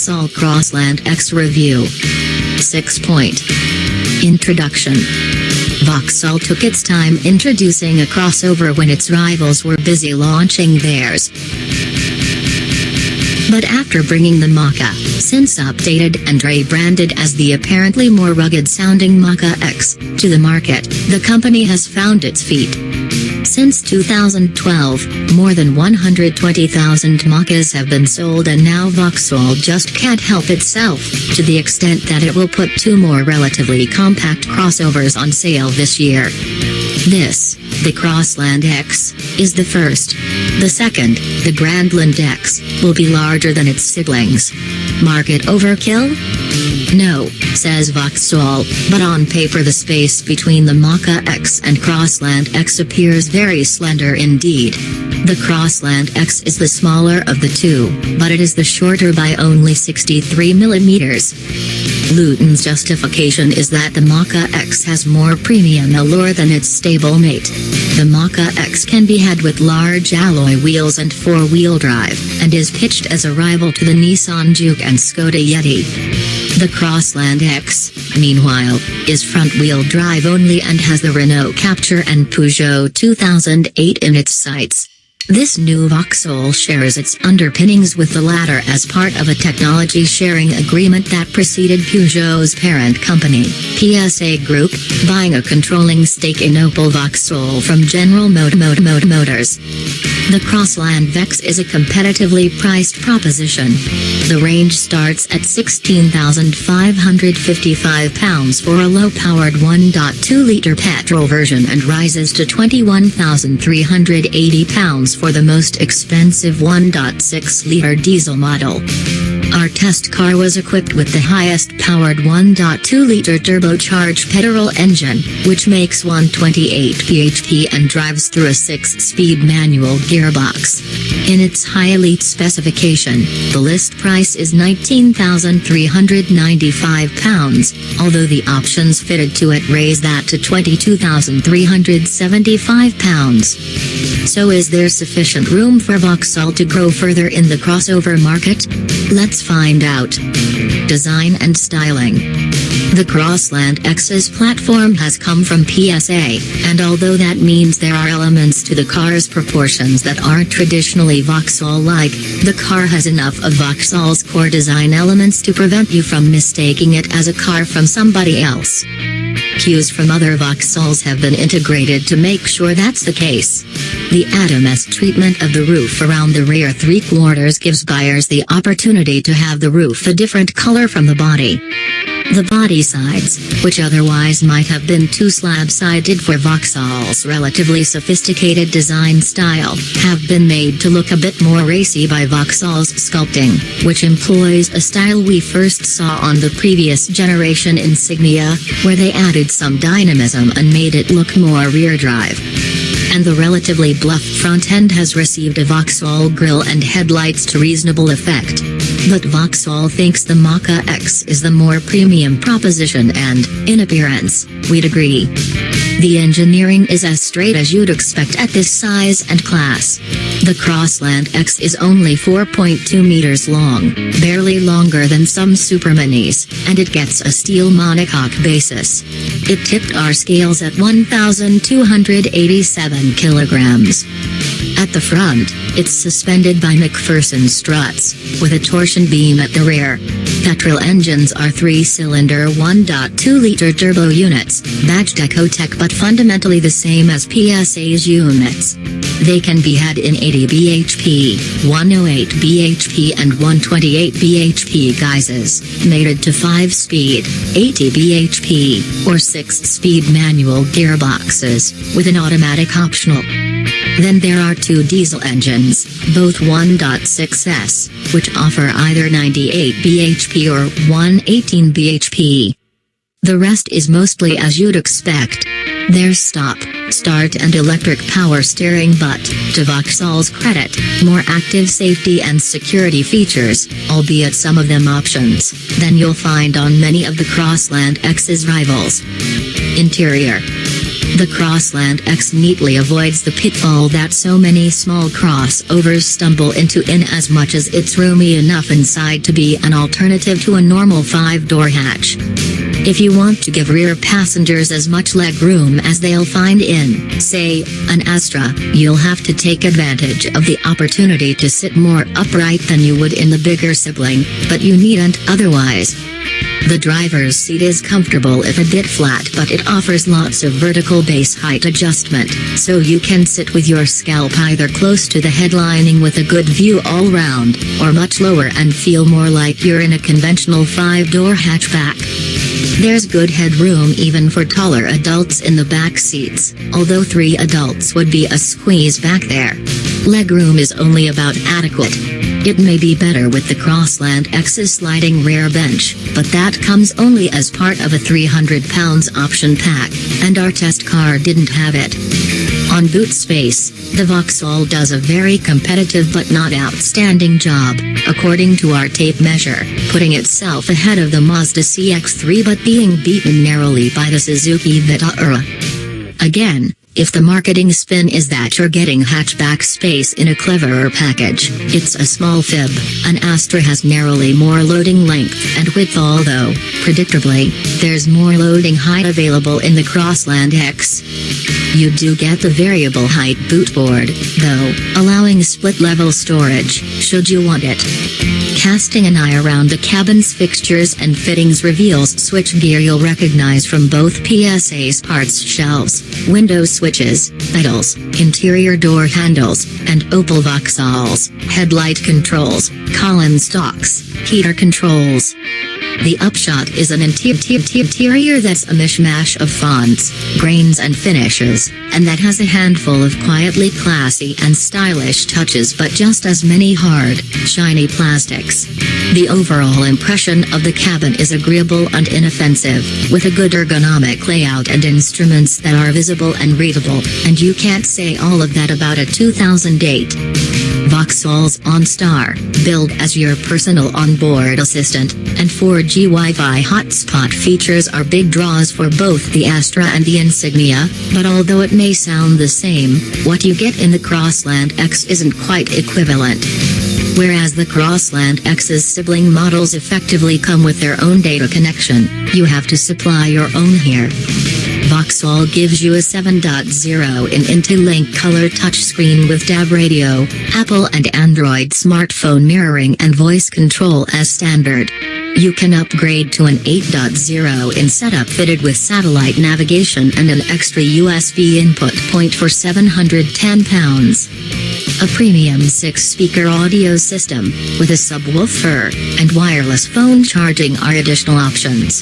Vauxhall Crossland X review. 6-point Introduction. Vauxhall took its time introducing a crossover when its rivals were busy launching theirs. But after bringing the Mach-E, since updated and rebranded as the apparently more rugged-sounding Mach-E X, to the market, the company has found its feet. Since 2012, more than 120,000 Mach-Es have been sold, and now Vauxhall just can't help itself, to the extent that it will put 2 more relatively compact crossovers on sale this year. This, the Crossland X, is the first. The second, the Grandland X, will be larger than its siblings. Market overkill? No, says Vauxhall, but on paper the space between the Mach-E X and Crossland X appears very slender indeed. The Crossland X is the smaller of the two, but it is the shorter by only 63 millimeters. Luton's justification is that the Mach-E X has more premium allure than its stablemate. The Mach-E X can be had with large alloy wheels and 4-wheel drive, and is pitched as a rival to the Nissan Juke and Skoda Yeti. The Crossland X, meanwhile, is front-wheel drive only and has the Renault Captur and Peugeot 2008 in its sights. This new Vauxhall shares its underpinnings with the latter as part of a technology-sharing agreement that preceded Peugeot's parent company, PSA Group, buying a controlling stake in Opel Vauxhall from General Motors. The Crossland X is a competitively priced proposition. The range starts at £16,555 for a low-powered 1.2-litre petrol version and rises to £21,380 for the most expensive 1.6-litre diesel model. Our test car was equipped with the highest-powered 1.2-litre turbocharged petrol engine, which makes 128 bhp and drives through a 6-speed manual gearbox. In its high-elite specification, the list price is £19,395, although the options fitted to it raise that to £22,375. So is there sufficient room for Vauxhall to grow further in the crossover market? Let's find out. Design and styling. The Crossland X's platform has come from PSA, and although that means there are elements to the car's proportions that aren't traditionally Vauxhall-like, the car has enough of Vauxhall's core design elements to prevent you from mistaking it as a car from somebody else. Cues from other Vauxhalls have been integrated to make sure that's the case. The Atom-S treatment of the roof around the rear three-quarters gives buyers the opportunity to have the roof a different color from the body. The body sides, which otherwise might have been too slab-sided for Vauxhall's relatively sophisticated design style, have been made to look a bit more racy by Vauxhall's sculpting, which employs a style we first saw on the previous generation Insignia, where they added some dynamism and made it look more rear-drive. And the relatively bluff front end has received a Vauxhall grille and headlights to reasonable effect. But Vauxhall thinks the Mach-E X is the more premium proposition and, in appearance, we'd agree. The engineering is as straight as you'd expect at this size and class. The Crossland X is only 4.2 meters long, barely longer than some superminis, and it gets a steel monocoque basis. It tipped our scales at 1,287 kilograms. At the front, it's suspended by McPherson struts, with a torsion beam at the rear. Petrol engines are 3-cylinder 1.2-litre turbo units, badged Ecotec but fundamentally the same as PSA's units. They can be had in 80 bhp, 108 bhp and 128 bhp guises, mated to 5-speed, 80 bhp, or 6-speed manual gearboxes, with an automatic optional. Then there are 2 diesel engines, both 1.6s, which offer either 98 bhp or 118 bhp. The rest is mostly as you'd expect. There's stop, start and electric power steering, but, to Vauxhall's credit, more active safety and security features, albeit some of them options, than you'll find on many of the Crossland X's rivals. Interior. The Crossland X neatly avoids the pitfall that so many small crossovers stumble into, in as much as it's roomy enough inside to be an alternative to a normal 5-door hatch. If you want to give rear passengers as much leg room as they'll find in, say, an Astra, you'll have to take advantage of the opportunity to sit more upright than you would in the bigger sibling, but you needn't otherwise. The driver's seat is comfortable if a bit flat, but it offers lots of vertical base height adjustment, so you can sit with your scalp either close to the headlining with a good view all round, or much lower and feel more like you're in a conventional 5-door hatchback. There's good headroom even for taller adults in the back seats, although 3 adults would be a squeeze back there. Legroom is only about adequate. It may be better with the Crossland X's sliding rear bench, but that comes only as part of a 300 pounds option pack, and our test car didn't have it. On boot space, the Vauxhall does a very competitive but not outstanding job, according to our tape measure, putting itself ahead of the Mazda CX-3 but being beaten narrowly by the Suzuki Vitara. Again, if the marketing spin is that you're getting hatchback space in a cleverer package, it's a small fib. An Astra has narrowly more loading length and width, although, predictably, there's more loading height available in the Crossland X. You do get the variable height bootboard, though, allowing split-level storage, should you want it. Casting an eye around the cabin's fixtures and fittings reveals switchgear you'll recognize from both PSA's parts shelves, window switches, pedals, interior door handles, and Opel Vauxhall's headlight controls, column stocks, heater controls. The upshot is an interior that's a mishmash of fonts, grains and finishes, and that has a handful of quietly classy and stylish touches but just as many hard, shiny plastics. The overall impression of the cabin is agreeable and inoffensive, with a good ergonomic layout and instruments that are visible and readable, and you can't say all of that about a 2008. Vauxhall's OnStar, billed as your personal onboard assistant, and 4G Wi-Fi hotspot features are big draws for both the Astra and the Insignia, but although it may sound the same, what you get in the Crossland X isn't quite equivalent. Whereas the Crossland X's sibling models effectively come with their own data connection, you have to supply your own here. Vauxhall gives you a 7.0-in interlink color touchscreen with DAB radio, Apple and Android smartphone mirroring and voice control as standard. You can upgrade to an 8.0-in setup fitted with satellite navigation and an extra USB input point for £710. A premium 6-speaker audio system, with a subwoofer, and wireless phone charging are additional options.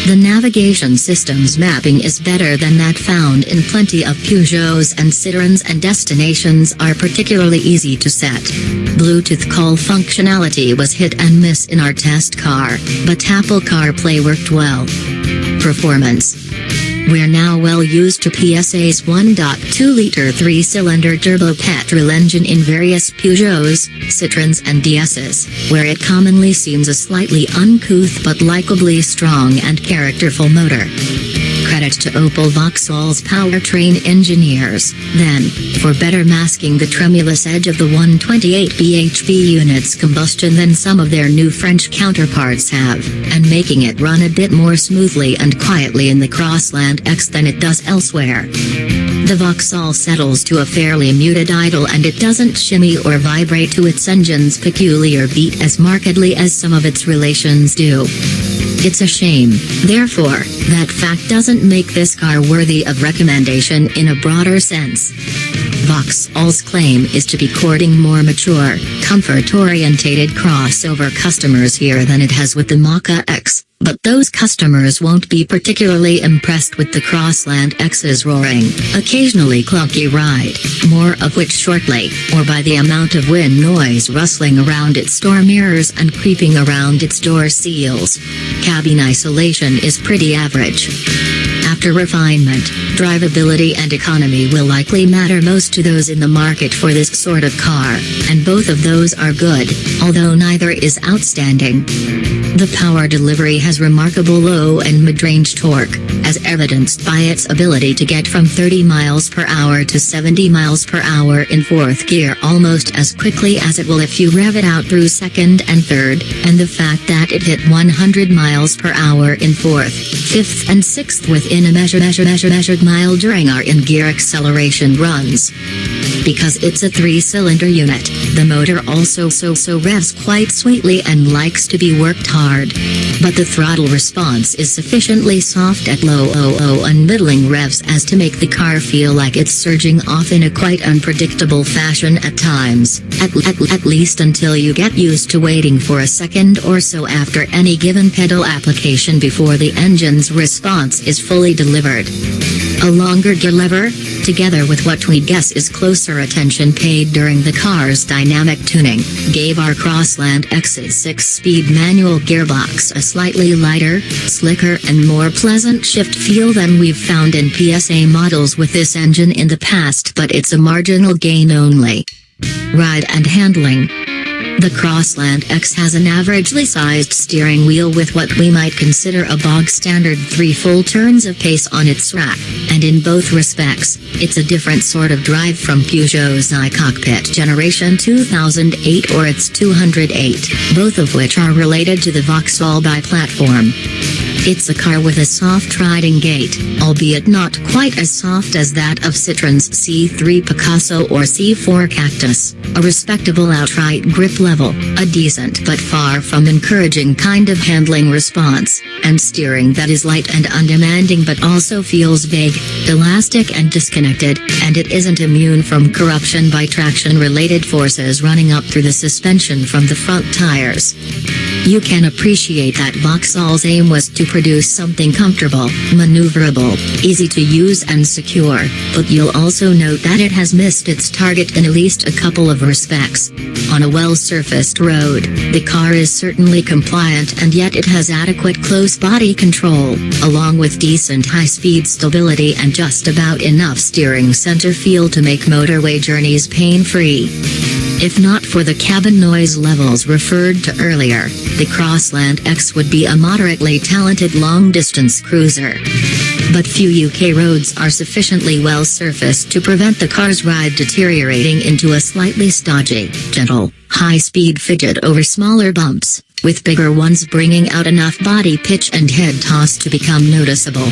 The navigation system's mapping is better than that found in plenty of Peugeots and Citroëns, and destinations are particularly easy to set. Bluetooth call functionality was hit and miss in our test car, but Apple CarPlay worked well. Performance. We're now well used to PSA's 1.2-liter 3-cylinder turbo petrol engine in various Peugeots, Citroëns and DS's, where it commonly seems a slightly uncouth but likably strong and characterful motor. Credit to Opel Vauxhall's powertrain engineers, then, for better masking the tremulous edge of the 128 bhp unit's combustion than some of their new French counterparts have, and making it run a bit more smoothly and quietly in the Crossland X than it does elsewhere. The Vauxhall settles to a fairly muted idle, and it doesn't shimmy or vibrate to its engine's peculiar beat as markedly as some of its relations do. It's a shame, therefore, that fact doesn't make this car worthy of recommendation in a broader sense. Vauxhall's claim is to be courting more mature, comfort-orientated crossover customers here than it has with the Mach-E X, but those customers won't be particularly impressed with the Crossland X's roaring, occasionally clunky ride, more of which shortly, or by the amount of wind noise rustling around its door mirrors and creeping around its door seals. Cabin isolation is pretty average. After refinement, drivability and economy will likely matter most to those in the market for this sort of car, and both of those are good, although neither is outstanding. The power delivery has remarkable low and mid-range torque, as evidenced by its ability to get from 30 miles per hour to 70 miles per hour in fourth gear almost as quickly as it will if you rev it out through second and third, and the fact that it hit 100 miles per hour in fourth, fifth and sixth within a measured mile during our in-gear acceleration runs. Because it's a 3-cylinder unit, the motor also revs quite sweetly and likes to be worked hard. But the throttle response is sufficiently soft at low and middling revs as to make the car feel like it's surging off in a quite unpredictable fashion at times, at least until you get used to waiting for a second or so after any given pedal application before the engine's response is fully delivered. A longer gear lever, together with what we guess is closer attention paid during the car's dynamic tuning, gave our Crossland X's 6-speed manual gearbox a slightly lighter, slicker and more pleasant shift feel than we've found in PSA models with this engine in the past, but it's a marginal gain only. Ride and handling. The Crossland X has an averagely sized steering wheel with what we might consider a bog-standard 3 full turns of pace on its rack, and in both respects, it's a different sort of drive from Peugeot's iCockpit Generation 2008 or its 208, both of which are related to the Vauxhall bi-platform. It's a car with a soft riding gait, albeit not quite as soft as that of Citroen's C3 Picasso or C4 Cactus, a respectable outright grip level, a decent but far from encouraging kind of handling response, and steering that is light and undemanding but also feels vague, elastic and disconnected, and it isn't immune from corruption by traction-related forces running up through the suspension from the front tires. You can appreciate that Vauxhall's aim was to produce something comfortable, maneuverable, easy to use and secure, but you'll also note that it has missed its target in at least a couple of respects. On a well-surfaced road, the car is certainly compliant and yet it has adequate close body control, along with decent high-speed stability and just about enough steering center feel to make motorway journeys pain-free. If not for the cabin noise levels referred to earlier, the Crossland X would be a moderately talented long-distance cruiser. But few UK roads are sufficiently well-surfaced to prevent the car's ride deteriorating into a slightly stodgy, gentle, high-speed fidget over smaller bumps, with bigger ones bringing out enough body pitch and head toss to become noticeable.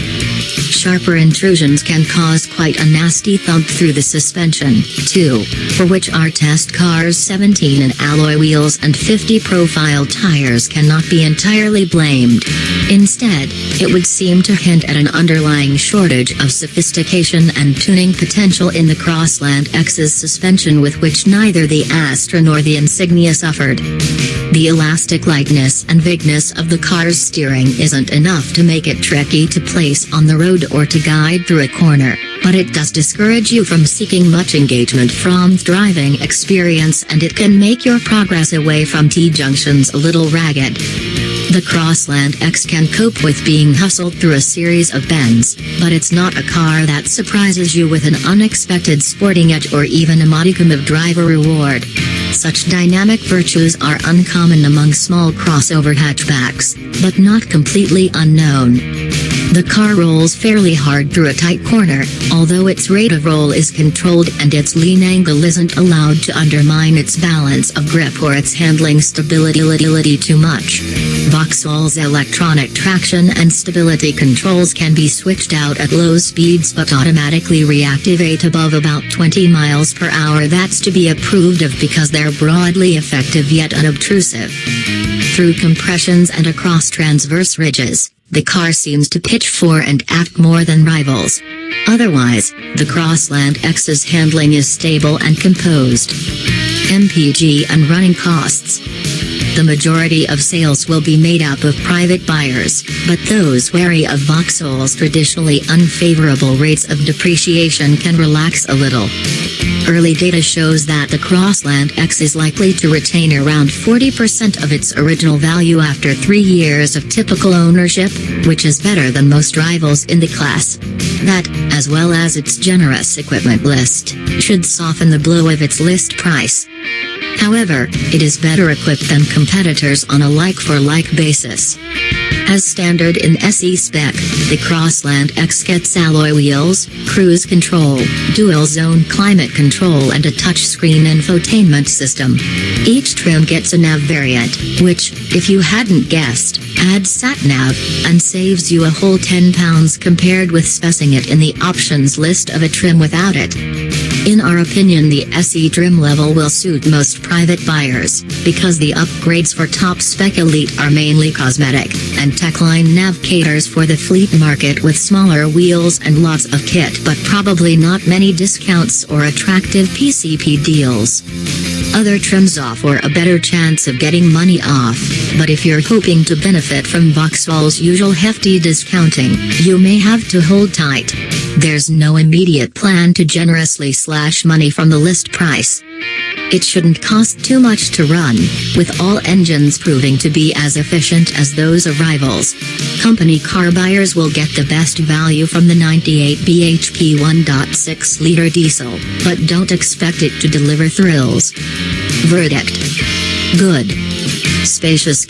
Sharper intrusions can cause quite a nasty thump through the suspension, too, for which our test car's 17-inch alloy wheels and 50 profile tires cannot be entirely blamed. Instead, it would seem to hint at an underlying shortage of sophistication and tuning potential in the Crossland X's suspension, with which neither the Astra nor the Insignia suffered. The elastic lightness and vagueness of the car's steering isn't enough to make it tricky to place on the road or to guide through a corner, but it does discourage you from seeking much engagement from driving experience, and it can make your progress away from T-junctions a little ragged. The Crossland X can cope with being hustled through a series of bends, but it's not a car that surprises you with an unexpected sporting edge or even a modicum of driver reward. Such dynamic virtues are uncommon among small crossover hatchbacks, but not completely unknown. The car rolls fairly hard through a tight corner, although its rate of roll is controlled and its lean angle isn't allowed to undermine its balance of grip or its handling stability too much. Vauxhall's electronic traction and stability controls can be switched out at low speeds but automatically reactivate above about 20 miles per hour. That's to be approved of because they're broadly effective yet unobtrusive. Through compressions and across transverse ridges, the car seems to pitch fore and aft more than rivals. Otherwise, the Crossland X's handling is stable and composed. MPG and running costs. The majority of sales will be made up of private buyers, but those wary of Vauxhall's traditionally unfavorable rates of depreciation can relax a little. Early data shows that the Crossland X is likely to retain around 40% of its original value after 3 years of typical ownership, which is better than most rivals in the class. That, as well as its generous equipment list, should soften the blow of its list price. However, it is better equipped than competitors on a like-for-like basis. As standard in SE spec, the Crossland X gets alloy wheels, cruise control, dual-zone climate control and a touchscreen infotainment system. Each trim gets a nav variant, which, if you hadn't guessed, adds sat-nav, and saves you a whole £10 compared with specing it in the options list of a trim without it. In our opinion, the SE trim level will suit most private buyers, because the upgrades for top-spec Elite are mainly cosmetic, and Techline Nav caters for the fleet market with smaller wheels and lots of kit but probably not many discounts or attractive PCP deals. Other trims offer a better chance of getting money off, but if you're hoping to benefit from Vauxhall's usual hefty discounting, you may have to hold tight. There's no immediate plan to generously slash money from the list price. It shouldn't cost too much to run, with all engines proving to be as efficient as those of rivals. Company car buyers will get the best value from the 98 bhp 1.6-liter diesel, but don't expect it to deliver thrills. Verdict: good. Spacious